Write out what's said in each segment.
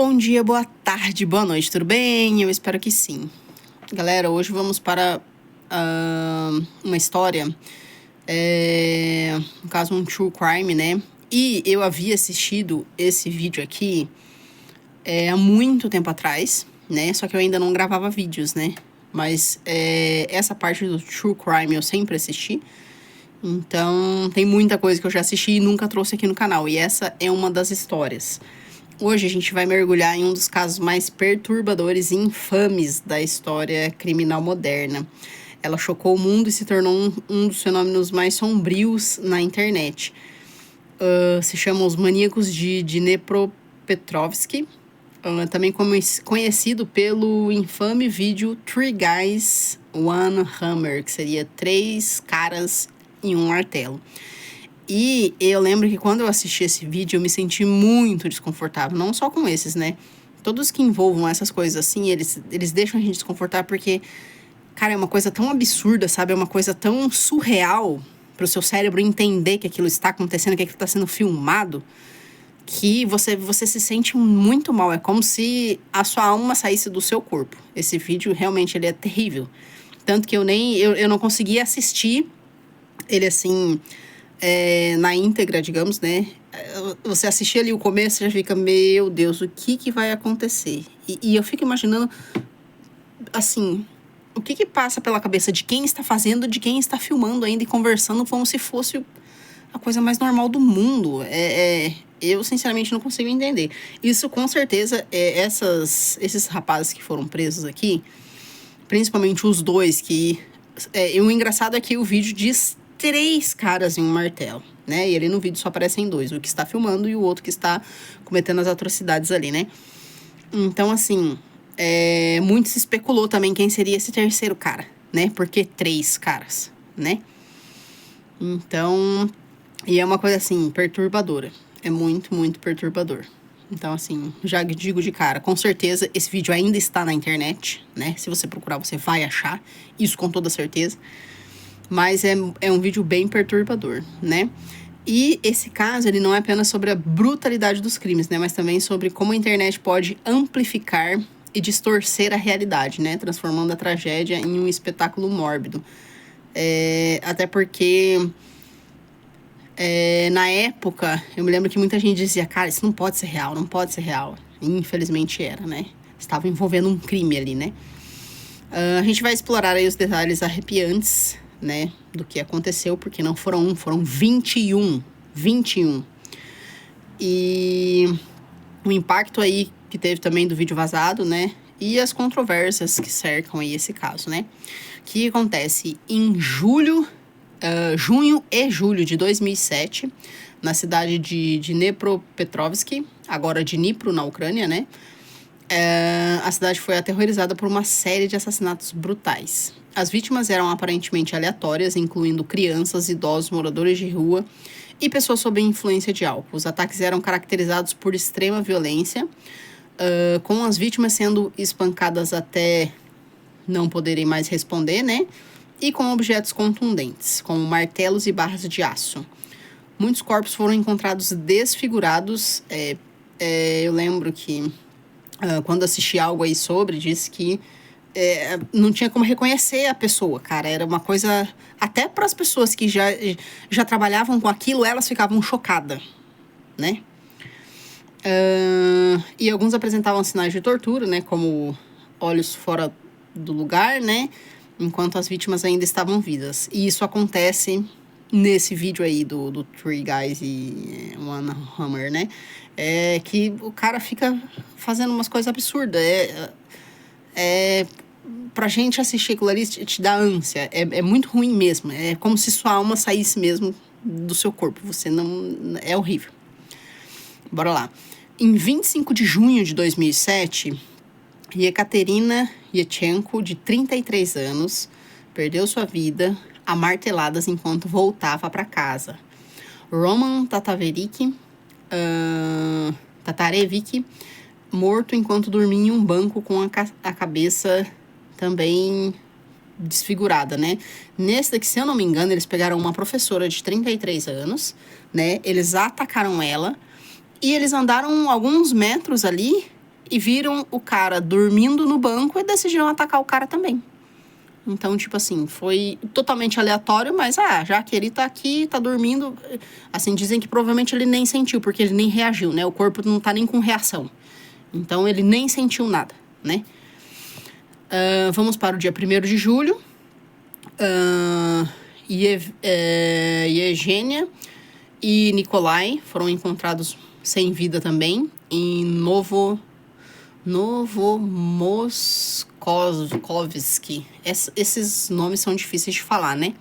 Bom dia, boa tarde, boa noite, tudo bem? Eu espero que sim. Galera, hoje vamos para uma história, no caso um true crime, né? E eu havia assistido esse vídeo aqui há muito tempo atrás, né? Só que eu ainda não gravava vídeos, né? Mas essa parte do true crime eu sempre assisti. Então, tem muita coisa que eu já assisti e nunca trouxe aqui no canal. E essa é uma das histórias. Hoje a gente vai mergulhar em um dos casos mais perturbadores e infames da história criminal moderna. Ela chocou o mundo e se tornou um dos fenômenos mais sombrios na internet. Se chama Os Maníacos de Dnepropetrovsk, também conhecido pelo infame vídeo Three Guys, One Hammer, que seria 3 caras e um martelo. E eu lembro que quando eu assisti esse vídeo, eu me senti muito desconfortável. Não só com esses, né? Todos que envolvam essas coisas assim, eles deixam a gente desconfortável porque, cara, é uma coisa tão absurda, sabe? É uma coisa tão surreal pro seu cérebro entender que aquilo está acontecendo, que aquilo está sendo filmado, que você se sente muito mal. É como se a sua alma saísse do seu corpo. Esse vídeo, realmente, ele é terrível. Tanto que eu não conseguia assistir ele, assim, na íntegra, digamos, né? Você assistir ali o começo, você já fica, meu Deus, o que vai acontecer? E eu fico imaginando, assim, o que passa pela cabeça de quem está fazendo, de quem está filmando ainda e conversando como se fosse a coisa mais normal do mundo. Eu, sinceramente, não consigo entender. Isso, com certeza, esses rapazes que foram presos aqui, principalmente os dois que... E o engraçado é que o vídeo diz 3 caras em um martelo, né? E ele no vídeo só aparecem 2, o que está filmando e o outro que está cometendo as atrocidades ali, né? Então, assim, muito se especulou também quem seria esse terceiro cara, né? Porque 3 caras, né? Então, e é uma coisa, assim, perturbadora. É muito, muito perturbador. Então, assim, já digo de cara, com certeza esse vídeo ainda está na internet, né? Se você procurar, você vai achar, isso com toda certeza. Mas é um vídeo bem perturbador, né? E esse caso, ele não é apenas sobre a brutalidade dos crimes, né? Mas também sobre como a internet pode amplificar e distorcer a realidade, né? Transformando a tragédia em um espetáculo mórbido. Até porque, na época, eu me lembro que muita gente dizia, cara, isso não pode ser real, não pode ser real. E, infelizmente era, né? Estava envolvendo um crime ali, né? A gente vai explorar aí os detalhes arrepiantes, né, do que aconteceu, porque não foram um, foram 21. E o impacto aí que teve também do vídeo vazado, né, e as controvérsias que cercam aí esse caso, né. O que acontece em junho e julho de 2007, na cidade de Dnepropetrovsk, agora Dnipro, na Ucrânia, né, a cidade foi aterrorizada por uma série de assassinatos brutais. As vítimas eram aparentemente aleatórias, incluindo crianças, idosos, moradores de rua e pessoas sob influência de álcool. Os ataques eram caracterizados por extrema violência, com as vítimas sendo espancadas até não poderem mais responder, né? E com objetos contundentes, como martelos e barras de aço. Muitos corpos foram encontrados desfigurados. Eu lembro que quando assisti algo aí sobre, disse que não tinha como reconhecer a pessoa, cara. Era uma coisa... Até para as pessoas que já trabalhavam com aquilo, elas ficavam chocadas, né? E alguns apresentavam sinais de tortura, né? Como olhos fora do lugar, né? Enquanto as vítimas ainda estavam vivas. E isso acontece nesse vídeo aí do Three Guys e One Hammer, né? Que o cara fica fazendo umas coisas absurdas. Pra gente assistir aquilo ali, te dá ânsia. É muito ruim mesmo. É como se sua alma saísse mesmo do seu corpo. Você não... É horrível. Bora lá. Em 25 de junho de 2007, Yekaterina Yetchenko, de 33 anos, perdeu sua vida a marteladas enquanto voltava para casa. Roman Tatarevic, morto enquanto dormia em um banco com a cabeça também desfigurada, né? Nesse daqui, se eu não me engano, eles pegaram uma professora de 33 anos, né? Eles atacaram ela e eles andaram alguns metros ali e viram o cara dormindo no banco e decidiram atacar o cara também. Então, tipo assim, foi totalmente aleatório, mas, já que ele tá aqui, tá dormindo... Assim, dizem que provavelmente ele nem sentiu, porque ele nem reagiu, né? O corpo não tá nem com reação. Então, ele nem sentiu nada, né? Vamos para o dia 1º de julho. Yevgenia e Nikolai foram encontrados sem vida também em Novomoskovsk. Esses nomes são difíceis de falar, né?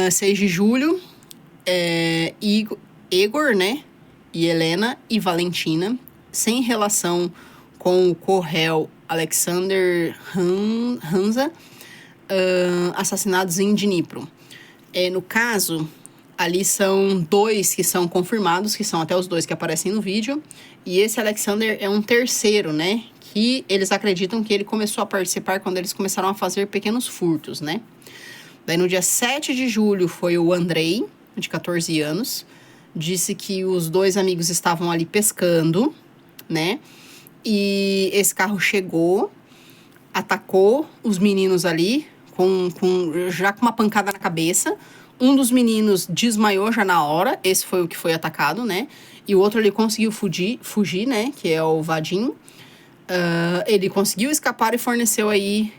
6 de julho, Igor, né? E Helena e Valentina, sem relação com o co-réu Alexander Hanza, assassinados em Dnipro. No caso, ali são 2 que são confirmados, que são até os 2 que aparecem no vídeo. E esse Alexander é um terceiro, né? Que eles acreditam que ele começou a participar quando eles começaram a fazer pequenos furtos, né? Daí no dia 7 de julho foi o Andrei, de 14 anos. Disse que os 2 amigos estavam ali pescando, né? E esse carro chegou, atacou os meninos ali, já com uma pancada na cabeça. Um dos meninos desmaiou já na hora, esse foi o que foi atacado, né? E o outro ele conseguiu fugir, né? Que é o Vadim. Ele conseguiu escapar e forneceu aí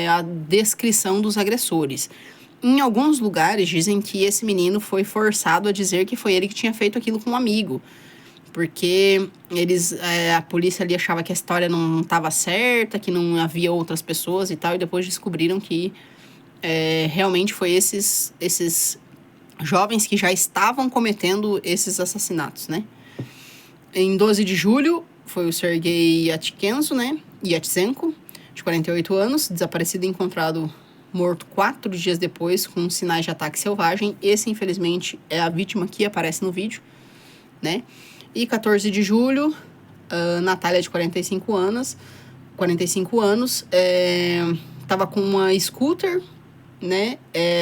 a descrição dos agressores. Em alguns lugares dizem que esse menino foi forçado a dizer que foi ele que tinha feito aquilo com um amigo. Porque a polícia ali achava que a história não estava certa, que não havia outras pessoas e tal. E depois descobriram que realmente foi esses jovens que já estavam cometendo esses assassinatos, né? Em 12 de julho, foi o Sergei Yatsenko, né? Yatsenko, de 48 anos, desaparecido e encontrado morto 4 dias depois, com sinais de ataque selvagem. Esse, infelizmente, é a vítima que aparece no vídeo, né? E 14 de julho, Natália, de 45 anos, estava com uma scooter, né?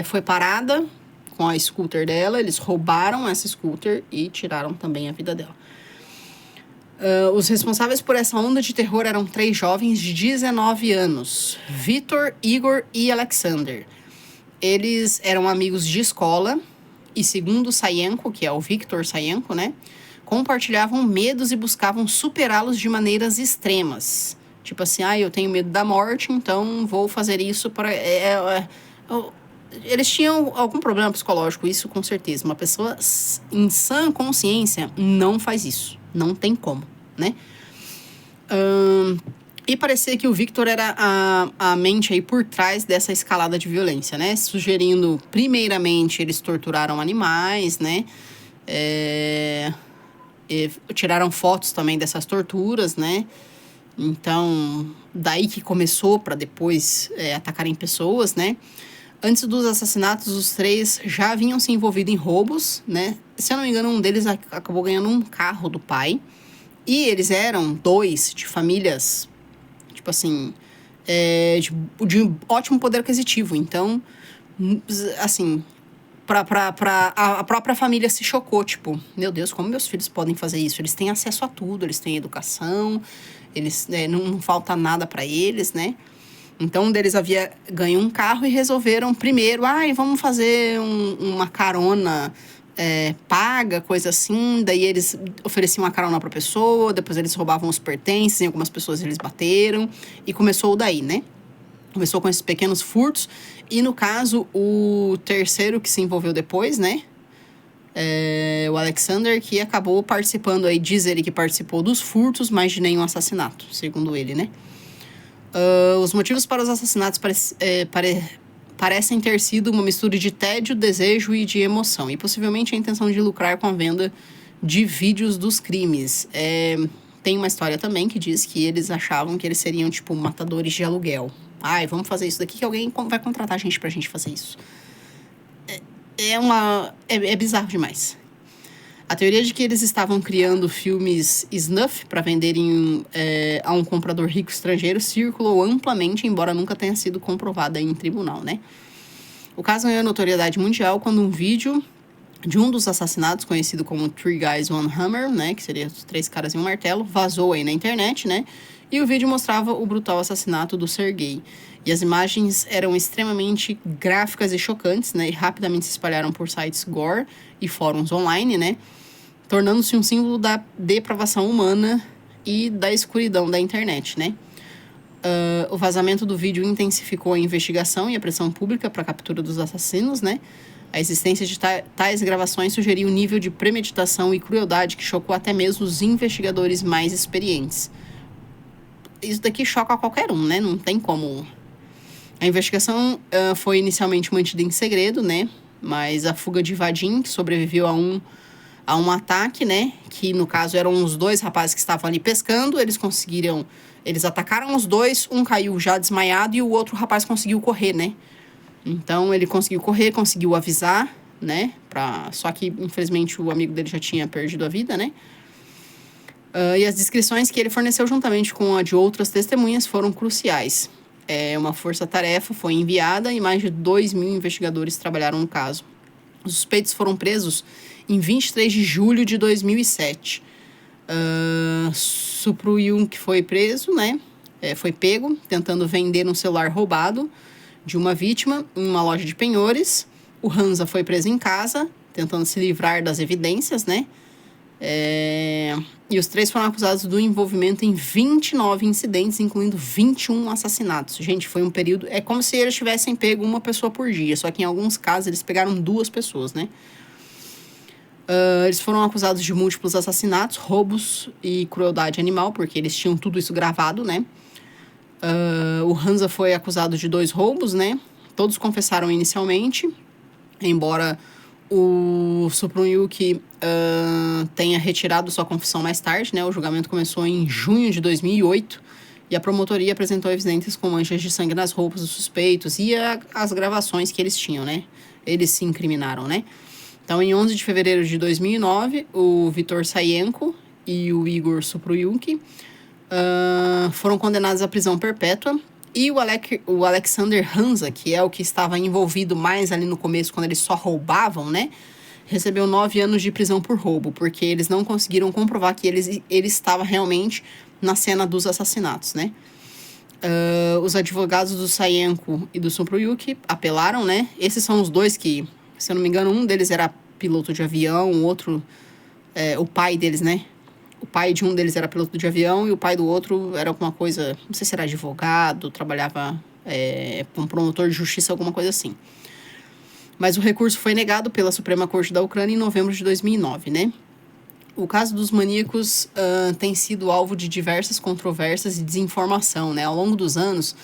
Foi parada com a scooter dela, eles roubaram essa scooter e tiraram também a vida dela. Os responsáveis por essa onda de terror eram 3 jovens de 19 anos, Vitor, Igor e Alexander. Eles eram amigos de escola e, segundo Sayenko, que é o Victor Sayenko, né, compartilhavam medos e buscavam superá-los de maneiras extremas. Tipo assim, eu tenho medo da morte, então vou fazer isso para... Eles tinham algum problema psicológico, isso com certeza. Uma pessoa em sã consciência não faz isso. Não tem como, né? E parecia que o Victor era a mente aí por trás dessa escalada de violência, né? Sugerindo, primeiramente, eles torturaram animais, né? Tiraram fotos também dessas torturas, né? Então, daí que começou para depois atacarem pessoas, né? Antes dos assassinatos, os 3 já haviam se envolvido em roubos, né? Se eu não me engano, um deles acabou ganhando um carro do pai. E eles eram 2 de famílias, tipo assim, de ótimo poder aquisitivo. Então, assim, a própria família se chocou, tipo, meu Deus, como meus filhos podem fazer isso? Eles têm acesso a tudo, eles têm educação, eles não falta nada para eles, né? Então, um deles havia ganho um carro e resolveram primeiro, vamos fazer uma carona paga, coisa assim. Daí eles ofereciam uma carona pra pessoa, depois eles roubavam os pertences, em algumas pessoas eles bateram. E começou daí, né? Começou com esses pequenos furtos. E, no caso, o terceiro que se envolveu depois, né? O Alexander, que acabou participando aí, diz ele que participou dos furtos, mas de nenhum assassinato, segundo ele, né? Os motivos para os assassinatos parecem ter sido uma mistura de tédio, desejo e de emoção. E possivelmente a intenção de lucrar com a venda de vídeos dos crimes. Tem uma história também que diz que eles achavam que eles seriam, tipo, matadores de aluguel. Vamos fazer isso daqui que alguém vai contratar a gente pra gente fazer isso. É bizarro demais. A teoria de que eles estavam criando filmes snuff para venderem a um comprador rico estrangeiro circulou amplamente, embora nunca tenha sido comprovada em tribunal, né? O caso ganhou notoriedade mundial quando um vídeo de um dos assassinatos, conhecido como Three Guys, One Hammer, né? Que seria os 3 caras e um martelo, vazou aí na internet, né? E o vídeo mostrava o brutal assassinato do Sergei. E as imagens eram extremamente gráficas e chocantes, né? E rapidamente se espalharam por sites gore e fóruns online, né? Tornando-se um símbolo da depravação humana e da escuridão da internet, né? O vazamento do vídeo intensificou a investigação e a pressão pública para a captura dos assassinos, né? A existência de tais gravações sugeriu um nível de premeditação e crueldade que chocou até mesmo os investigadores mais experientes. Isso daqui choca qualquer um, né? Não tem como. A investigação foi inicialmente mantida em segredo, né? Mas a fuga de Vadim, que sobreviveu a um ataque, né? Que no caso eram os 2 rapazes que estavam ali pescando. Eles atacaram os 2, um caiu já desmaiado e o outro rapaz conseguiu correr, né? Então ele conseguiu correr, conseguiu avisar, né? Só que infelizmente o amigo dele já tinha perdido a vida, né? E as descrições que ele forneceu juntamente com a de outras testemunhas foram cruciais. Uma força-tarefa foi enviada e mais de 2.000 investigadores trabalharam no caso. Os suspeitos foram presos em 23 de julho de 2007. Supruyung, que foi preso, né? Foi pego tentando vender um celular roubado de uma vítima em uma loja de penhores. O Hansa foi preso em casa, tentando se livrar das evidências, né? E os 3 foram acusados do envolvimento em 29 incidentes, incluindo 21 assassinatos. Gente, foi um período... É como se eles tivessem pego uma pessoa por dia, só que em alguns casos eles pegaram 2 pessoas, né? Eles foram acusados de múltiplos assassinatos, roubos e crueldade animal, porque eles tinham tudo isso gravado, né? O Hansa foi acusado de 2 roubos, né? Todos confessaram inicialmente, embora o Supruyuk tenha retirado sua confissão mais tarde, né? O julgamento começou em junho de 2008 e a promotoria apresentou evidências com manchas de sangue nas roupas dos suspeitos e as gravações que eles tinham, né? Eles se incriminaram, né? Então, em 11 de fevereiro de 2009, o Vitor Sayenko e o Igor Supruyuk foram condenados à prisão perpétua. E o Alexander Hansa, que é o que estava envolvido mais ali no começo, quando eles só roubavam, né? Recebeu 9 anos de prisão por roubo, porque eles não conseguiram comprovar que ele estava realmente na cena dos assassinatos, né? Os advogados do Sayenko e do Supruyuk apelaram, né? Esses são os 2 que, se eu não me engano, um deles era piloto de avião, o outro, o pai deles, né? O pai de um deles era piloto de avião e o pai do outro era alguma coisa, não sei se era advogado, trabalhava como promotor de justiça, alguma coisa assim. Mas o recurso foi negado pela Suprema Corte da Ucrânia em novembro de 2009, né? O caso dos maníacos tem sido alvo de diversas controvérsias e desinformação, né? Ao longo dos anos.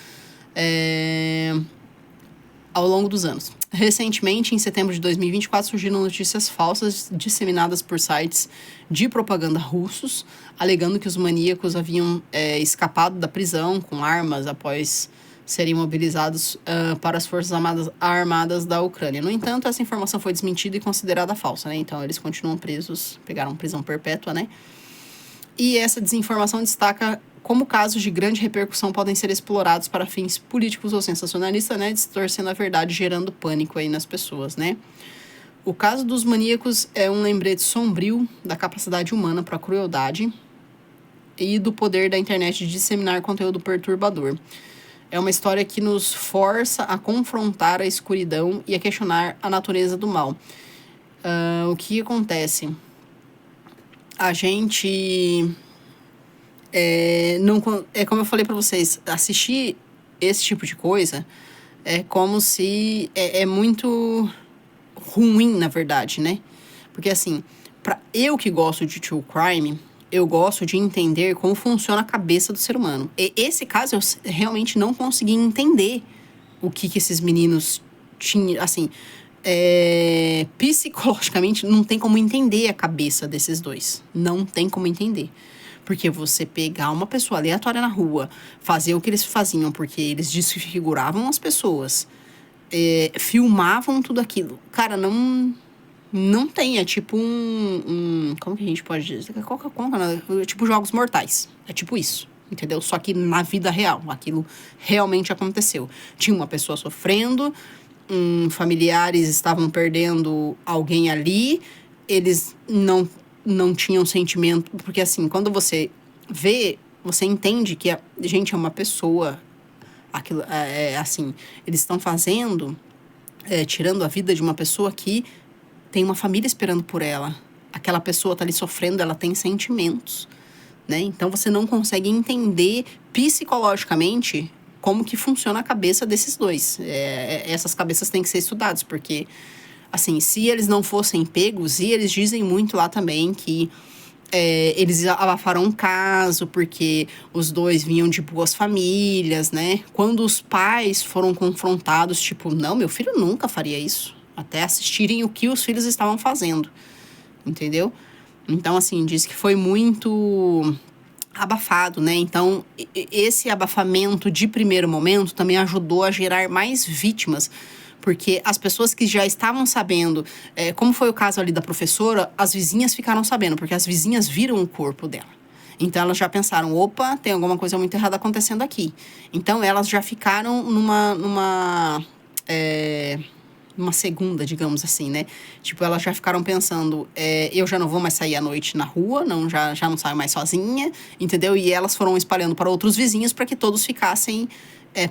Recentemente, em setembro de 2024, surgiram notícias falsas disseminadas por sites de propaganda russos, alegando que os maníacos haviam escapado da prisão com armas após serem mobilizados para as Forças Armadas da Ucrânia. No entanto, essa informação foi desmentida e considerada falsa, né? Então, eles continuam presos, pegaram prisão perpétua, né? E essa desinformação destaca como casos de grande repercussão podem ser explorados para fins políticos ou sensacionalistas, né? Distorcendo a verdade, gerando pânico aí nas pessoas, né? O caso dos maníacos é um lembrete sombrio da capacidade humana para a crueldade e do poder da internet de disseminar conteúdo perturbador. É uma história que nos força a confrontar a escuridão e a questionar a natureza do mal. O que acontece? A gente... não, como eu falei pra vocês, assistir esse tipo de coisa é como se... É muito ruim, na verdade, né? Porque, assim, eu que gosto de true crime, eu gosto de entender como funciona a cabeça do ser humano. E esse caso, eu realmente não consegui entender o que esses meninos tinham, assim... psicologicamente, não tem como entender a cabeça desses 2. Não tem como entender. Porque você pegar uma pessoa aleatória na rua, fazer o que eles faziam, porque eles desfiguravam as pessoas, filmavam tudo aquilo. Cara, não tem. É tipo como que a gente pode dizer? É tipo Jogos Mortais. É tipo isso. Entendeu? Só que na vida real. Aquilo realmente aconteceu. Tinha uma pessoa sofrendo, familiares estavam perdendo alguém ali, eles não tinham sentimento. Porque, assim, quando você vê, você entende que a gente é uma pessoa. Aquilo, assim, eles estão fazendo, tirando a vida de uma pessoa que tem uma família esperando por ela. Aquela pessoa está ali sofrendo, ela tem sentimentos, né? Então, você não consegue entender psicologicamente como que funciona a cabeça desses dois. Essas cabeças têm que ser estudadas, porque, assim, se eles não fossem pegos, e eles dizem muito lá também que eles abafaram um caso porque os dois vinham de boas famílias, né? Quando os pais foram confrontados, tipo, não, meu filho nunca faria isso. Até assistirem o que os filhos estavam fazendo, entendeu? Então, assim, diz que foi muito abafado, né? Então, esse abafamento de primeiro momento também ajudou a gerar mais vítimas, porque as pessoas que já estavam sabendo, como foi o caso ali da professora, as vizinhas ficaram sabendo, porque as vizinhas viram o corpo dela. Então, elas já pensaram, opa, tem alguma coisa muito errada acontecendo aqui. Então, elas já ficaram numa segunda, digamos assim, né? Tipo, elas já ficaram pensando, eu já não vou mais sair à noite na rua, já não saio mais sozinha, entendeu? E elas foram espalhando para outros vizinhos para que todos ficassem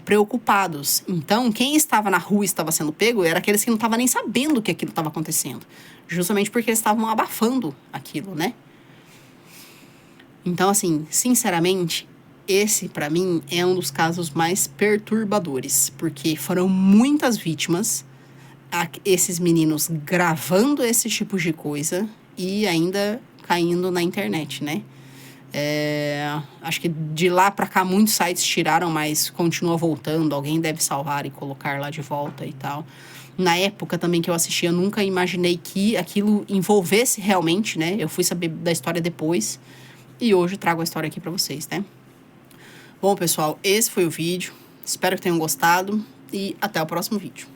preocupados. Então, quem estava na rua e estava sendo pego era aqueles que não estavam nem sabendo que aquilo estava acontecendo. Justamente porque eles estavam abafando aquilo, né? Então, assim, sinceramente, esse, para mim, é um dos casos mais perturbadores. Porque foram muitas vítimas, esses meninos gravando esse tipo de coisa e ainda caindo na internet, né? Acho que de lá para cá muitos sites tiraram, mas continua voltando. Alguém deve salvar e colocar lá de volta e tal. Na época também que eu assistia, eu nunca imaginei que aquilo envolvesse realmente, né? Eu fui saber da história depois e hoje trago a história aqui para vocês, né? Bom, pessoal, esse foi o vídeo. Espero que tenham gostado e até o próximo vídeo.